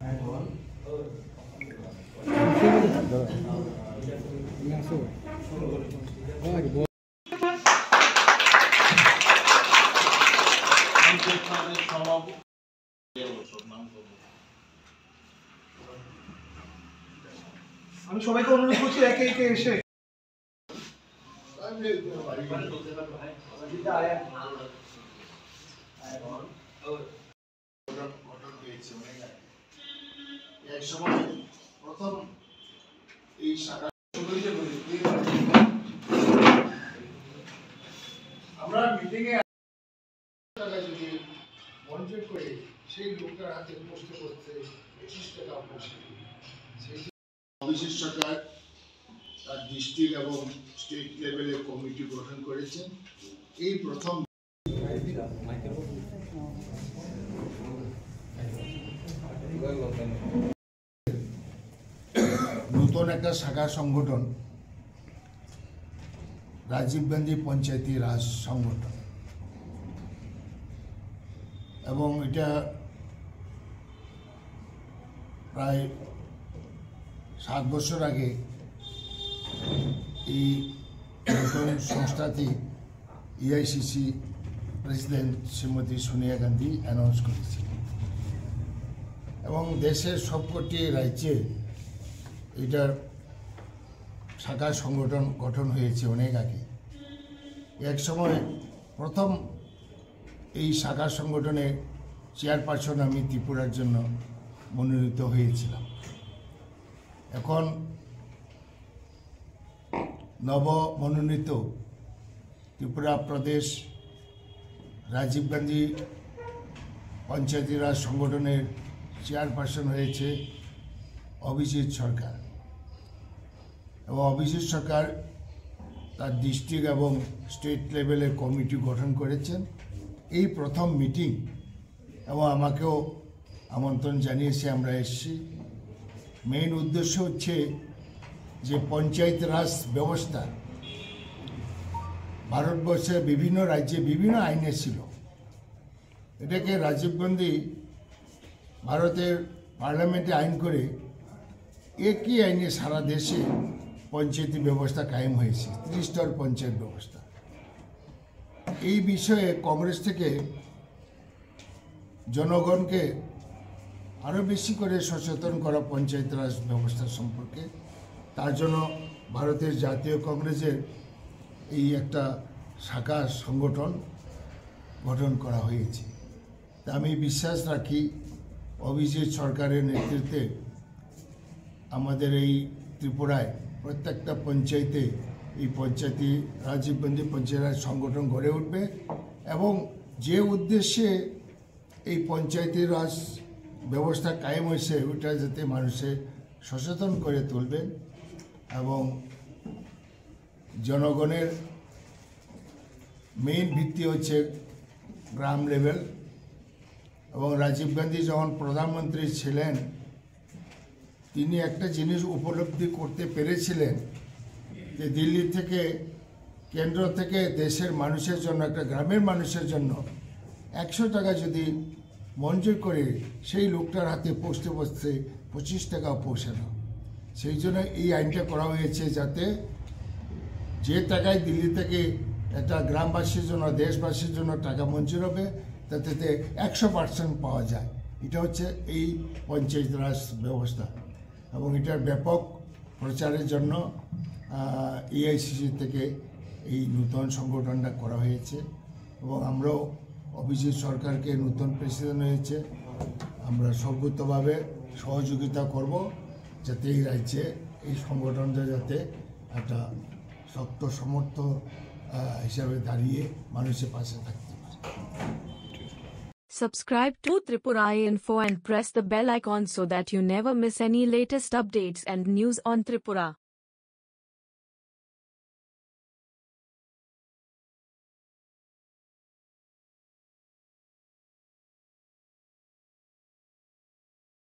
আমি সবাইকে অনুরোধ করছি একে একে এসে এক সময় প্রথম এই শাখা আমরা মিটিং এ টাকা যদি মঞ্জুর করে সেই লোকটার হাতে পোস্ট করতে 25 টাকা পয়সা সেই অবিশেষ সরকার তার ডিস্ট্রিক্ট এবং স্টেট লেভেলে কমিটি গঠন করেছেন। এই প্রথম নতুন একটা শাখা সংগঠন রাজীব গান্ধী পঞ্চায়েতি রাজ সংগঠন, এবং এটা প্রায় 7 বছর আগে এই নতুন সংস্থাটি AICC president Shrimati Sonia Gandhi announce করেছে, এবং দেশের সবকটি রাজ্যে এটার শাখা সংগঠন গঠন হয়েছে অনেক আগে। এক সময় প্রথম এই শাখা সংগঠনের চেয়ারপারসন আমি ত্রিপুরার জন্য মনোনীত হয়েছিলাম। এখন নব মনোনীত ত্রিপুরা প্রদেশ রাজীব গান্ধী পঞ্চায়েতি রাজ সংগঠনের চেয়ারপারসন হয়েছে অভিজিৎ সরকার, এবং অভিজিৎ সরকার তার ডিস্ট্রিক্ট এবং স্টেট লেভেলের কমিটি গঠন করেছেন। এই প্রথম মিটিং, এবং আমাকেও আমন্ত্রণ জানিয়েছে, আমরা এসেছি। মেইন উদ্দেশ্য হচ্ছে যে পঞ্চায়েত রাজ ব্যবস্থা ভারতবর্ষের বিভিন্ন রাজ্যে বিভিন্ন আইনে ছিল, এটাকে রাজীব গান্ধী ভারতের পার্লামেন্টে আইন করে একই আইনে সারা দেশে পঞ্চায়েতি ব্যবস্থা কায়েম হয়েছে, ত্রিস্তর পঞ্চায়েত ব্যবস্থা। এই বিষয়ে কংগ্রেস থেকে জনগণকে আরও বেশি করে সচেতন করা পঞ্চায়েত রাজ ব্যবস্থা সম্পর্কে, তার জন্য ভারতের জাতীয় কংগ্রেসের এই একটা শাখা সংগঠন গঠন করা হয়েছে। তা আমি বিশ্বাস রাখি অভিজিৎ সরকারের নেতৃত্বে আমাদের এই ত্রিপুরায় প্রত্যেকটা পঞ্চায়েতে এই পঞ্চায়েতি রাজীব গান্ধী পঞ্চায়েত রাজ সংগঠন গড়ে উঠবে, এবং যে উদ্দেশ্যে এই পঞ্চায়েতি রাজ ব্যবস্থা কায়েম হয়েছে ওইটা যাতে মানুষে সচেতন করে তুলবেন, এবং জনগণের মেইন ভিত্তি হচ্ছে গ্রাম লেভেল। এবং রাজীব গান্ধী যখন প্রধানমন্ত্রী ছিলেন তিনি একটা জিনিস উপলব্ধি করতে পেরেছিলেন যে দিল্লি থেকে কেন্দ্র থেকে দেশের মানুষের জন্য, একটা গ্রামের মানুষের জন্য 100 টাকা যদি মঞ্জুর করে সেই লোকটার হাতে পৌঁছতে 25 টাকা পৌঁছানো, সেই জন্য এই আইনটা করা হয়েছে যাতে যে টাকায় দিল্লি থেকে একটা গ্রামবাসীর জন্য দেশবাসীর জন্য টাকা মঞ্জুর হবে তাতে 100% পাওয়া যায়। এটা হচ্ছে এই পঞ্চায়েত রাজ ব্যবস্থা, এবং এটার ব্যাপক প্রচারের জন্য এআইসিসি থেকে এই নতুন সংগঠনটা করা হয়েছে, এবং আমরাও অভিজিৎ সরকারকে নতুন প্রেসিডেন্ট হয়েছে, আমরা সর্বোচ্চভাবে সহযোগিতা করব যাতে এই রাজ্যে এই সংগঠনটা যাতে একটা শক্ত সমর্থ হিসাবে দাঁড়িয়ে মানুষের পাশে থাকতে পারে। Subscribe to Tripura Info and press the bell icon so that you never miss any latest updates and news on Tripura.